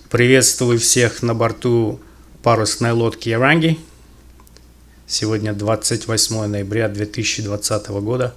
Приветствую всех на борту парусной лодки Яранги. Сегодня 28 ноября 2020 года,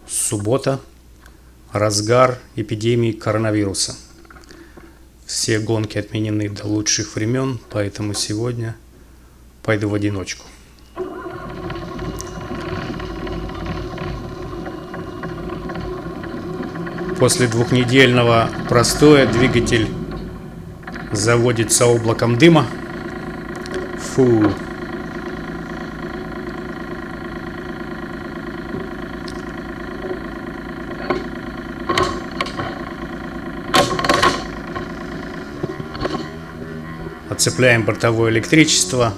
суббота, разгар эпидемии коронавируса. Все гонки отменены до лучших времен, поэтому сегодня пойду в одиночку. После двухнедельного простоя двигатель заводится облаком дыма. Фу. Отцепляем бортовое электричество.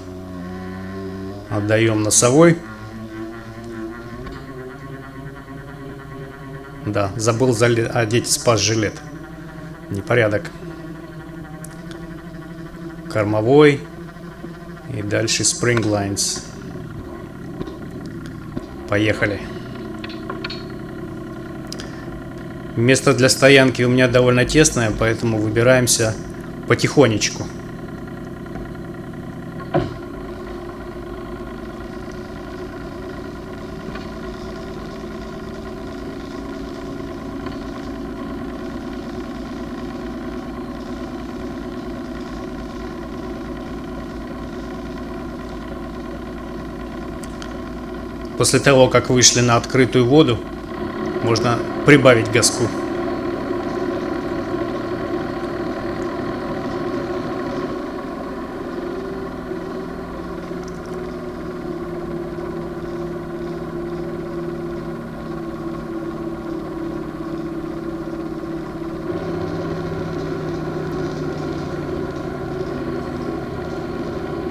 Отдаем носовой. Да, забыл одеть спас-жилет. Непорядок. Кормовой. И дальше Spring Lines. Поехали. Место для стоянки у меня довольно тесное, поэтому выбираемся потихонечку. После того, как вышли на открытую воду, можно прибавить газку.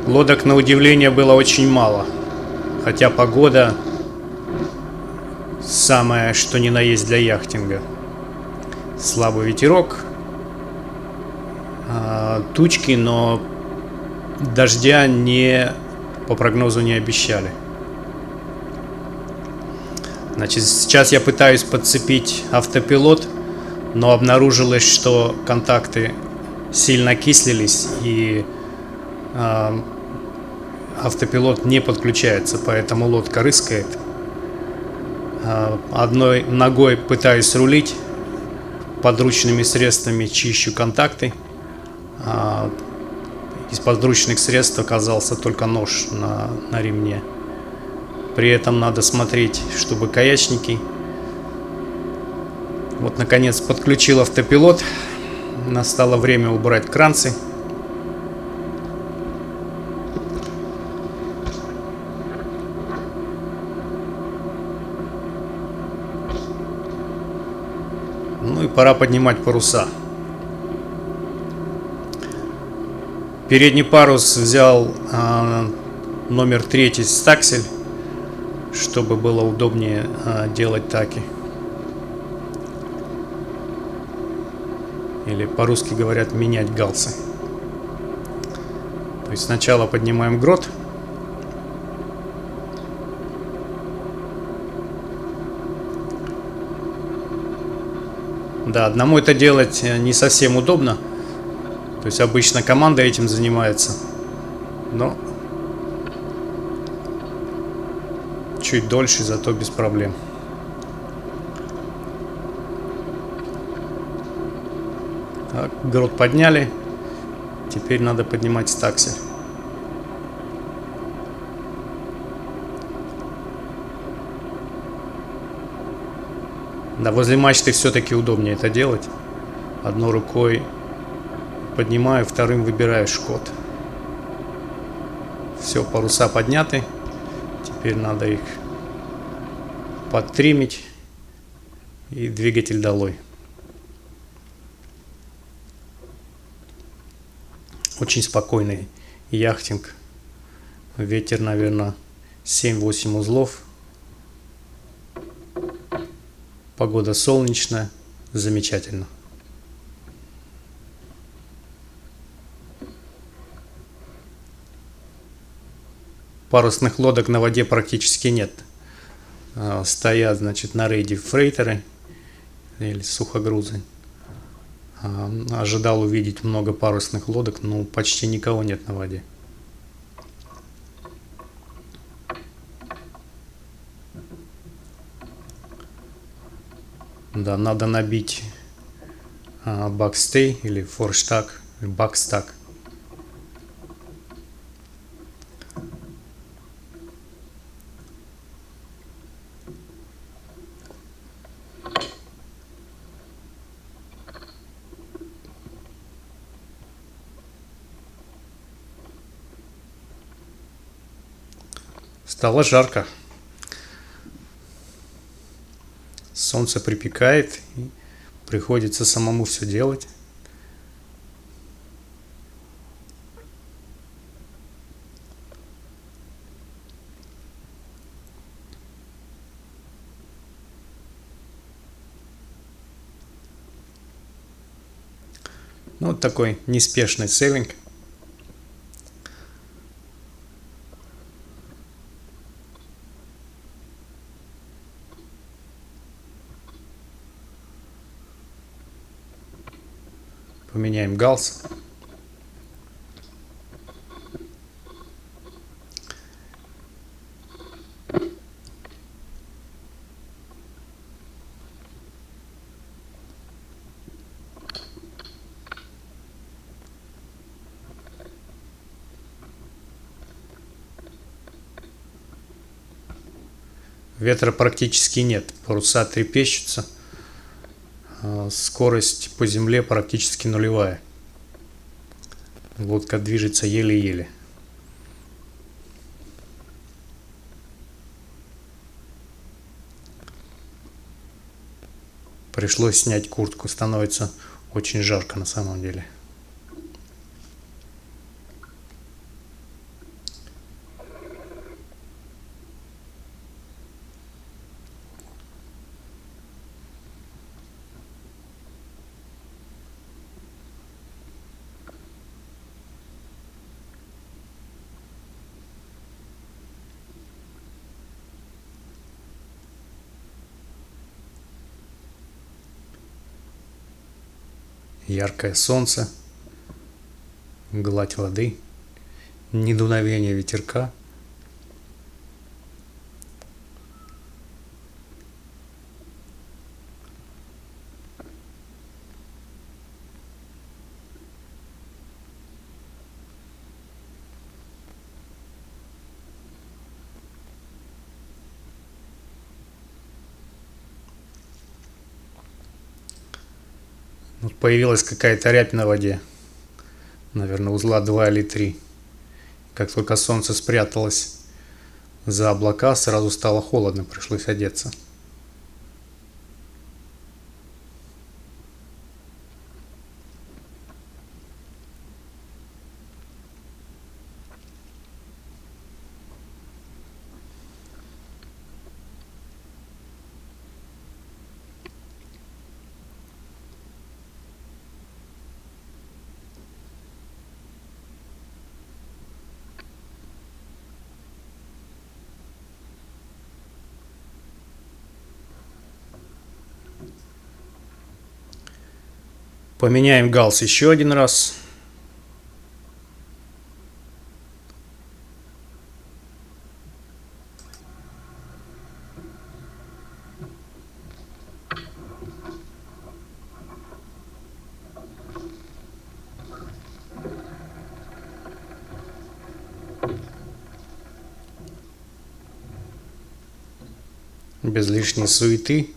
Лодок, на удивление, было очень мало. Хотя погода самое что ни на есть для яхтинга. Слабый ветерок, тучки, но дождя по прогнозу не обещали. Значит, сейчас я пытаюсь подцепить автопилот, но обнаружилось, что контакты сильно окислились и автопилот не подключается, поэтому лодка рыскает. Одной ногой пытаюсь рулить, подручными средствами чищу контакты. Из подручных средств оказался только нож на ремне. При этом надо смотреть, чтобы каячники. Вот, наконец, подключил автопилот. Настало время убрать кранцы. Ну и пора поднимать паруса. Передний парус взял номер 3 стаксель, чтобы было удобнее делать таки. Или по-русски говорят менять галсы. То есть сначала поднимаем грот. Да, одному это делать не совсем удобно. То есть обычно команда этим занимается. Но чуть дольше, зато без проблем. Так, грот подняли. Теперь надо поднимать стаксель. Да, возле мачты все-таки удобнее это делать. Одной рукой поднимаю, вторым выбираю шкот. Все, паруса подняты. Теперь надо их подтримить и двигатель долой. Очень спокойный яхтинг. Ветер, наверное, 7-8 узлов. Погода солнечная, замечательно. Парусных лодок на воде практически нет. Стоят, значит, на рейде фрейтеры или сухогрузы. Ожидал увидеть много парусных лодок, но почти никого нет на воде. Да, надо набить бакстей или форштаг, бакстаг. Стало жарко. Солнце припекает, и приходится самому все делать. Ну, вот такой неспешный сейлинг. Поменяем галс. Ветра практически нет, паруса трепещутся, скорость по земле практически нулевая. Лодка движется еле-еле. Пришлось снять куртку, становится очень жарко на самом деле. Яркое солнце, гладь воды, ни дуновения ветерка. Вот появилась какая-то рябь на воде. Наверное, узла 2 или 3. Как только солнце спряталось за облака, сразу стало холодно, пришлось одеться. Поменяем галс еще один раз. Без лишней суеты.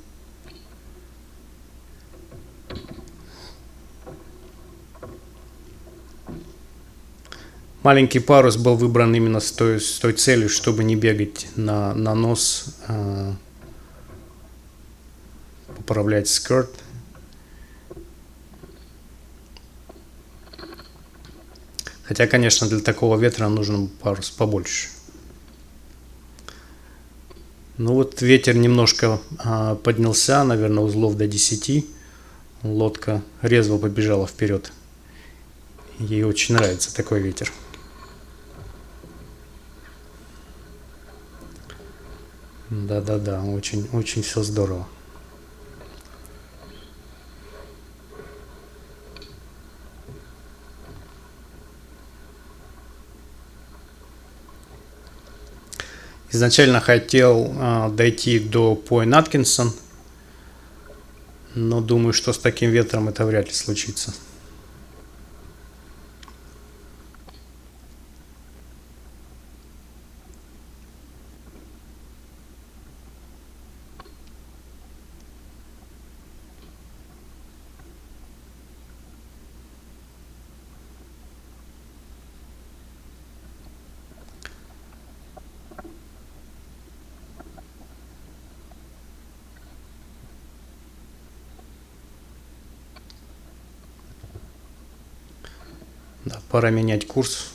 Маленький парус был выбран именно с той целью, чтобы не бегать на нос, поправлять скорт. Хотя, конечно, для такого ветра нужен парус побольше. Ну вот ветер немножко поднялся, наверное, узлов до 10. Лодка резво побежала вперед. Ей очень нравится такой ветер. Да-да-да, очень-очень все здорово. Изначально хотел дойти до Point Atkinson, но думаю, что с таким ветром это вряд ли случится. Да, пора менять курс,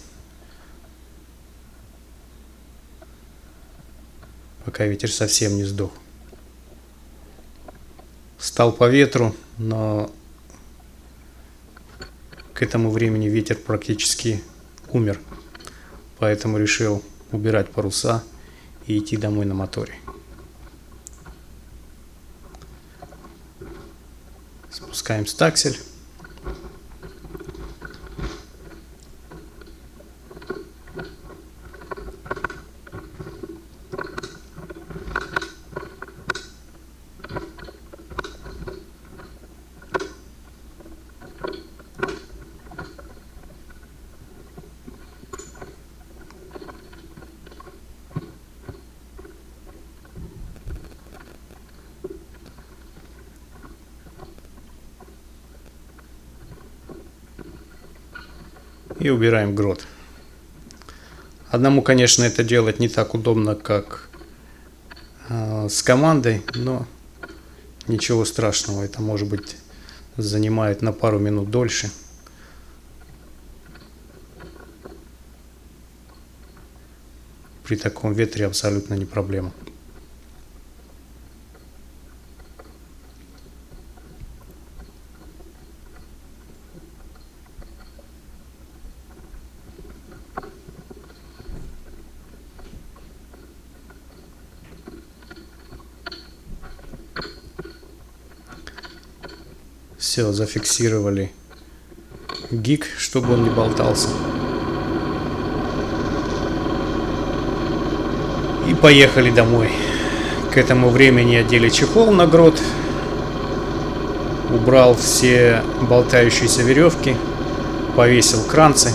пока ветер совсем не сдох. Стал по ветру, но к этому времени ветер практически умер, поэтому решил убирать паруса и идти домой на моторе. Спускаем стаксель. И убираем грот. Одному, конечно, это делать не так удобно, как с командой, но ничего страшного. Это, может быть, занимает на пару минут дольше. При таком ветре абсолютно не проблема. Все, зафиксировали гик, чтобы он не болтался. И поехали домой. К этому времени одели чехол на грот, убрал все болтающиеся веревки, повесил кранцы,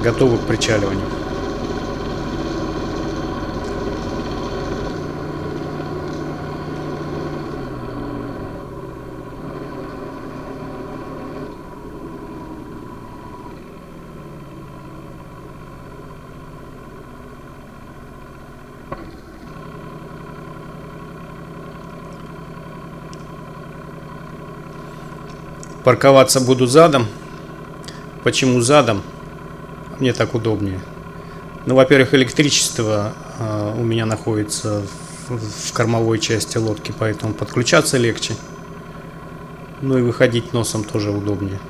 готовы к причаливанию. Парковаться буду задом. Почему задом? Мне так удобнее. Ну, во-первых, электричество у меня находится в кормовой части лодки, поэтому подключаться легче. Ну и выходить носом тоже удобнее.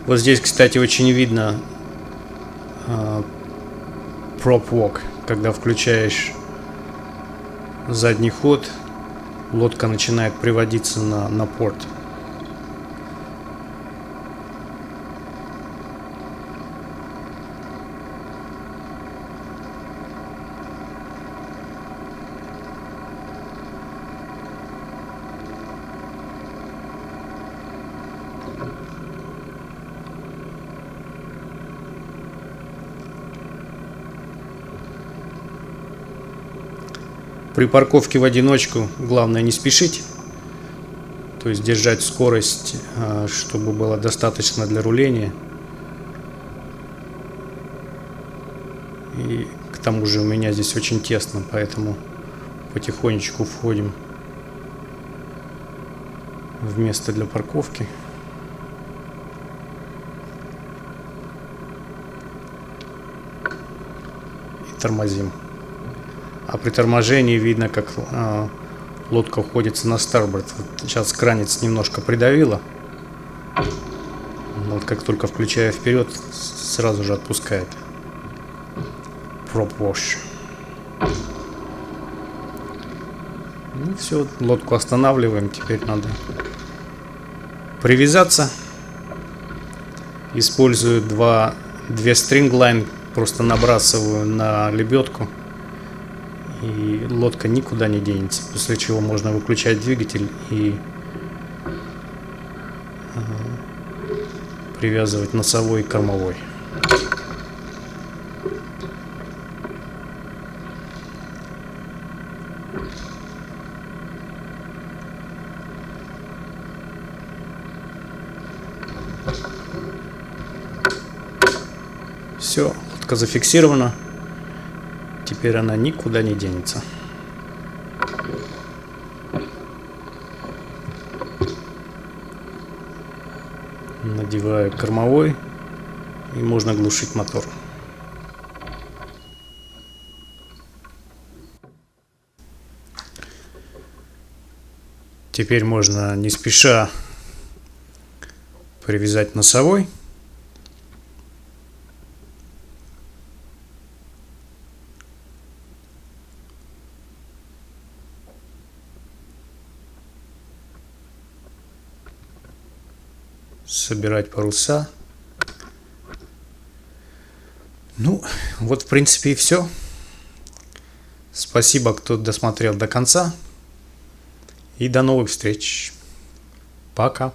Вот здесь, кстати, очень видно prop walk, когда включаешь задний ход, лодка начинает приводиться на порт. При парковке в одиночку главное не спешить, то есть держать скорость, чтобы было достаточно для руления. И к тому же у меня здесь очень тесно, поэтому потихонечку входим в место для парковки. И тормозим. А при торможении видно, как лодка уходится на старборд. Вот сейчас кранец немножко придавило. Вот как только включаю вперед, сразу же отпускает. Prop wash. Ну все, лодку останавливаем. Теперь надо привязаться. Использую две стрингline, просто набрасываю на лебедку, и лодка никуда не денется, после чего можно выключать двигатель и привязывать носовой и кормовой. Все, лодка зафиксирована. Теперь она никуда не денется. Надеваю кормовой, и можно глушить мотор. Теперь можно не спеша привязать носовой. Собирать паруса. Ну, вот в принципе и все. Спасибо, кто досмотрел до конца. И до новых встреч. Пока.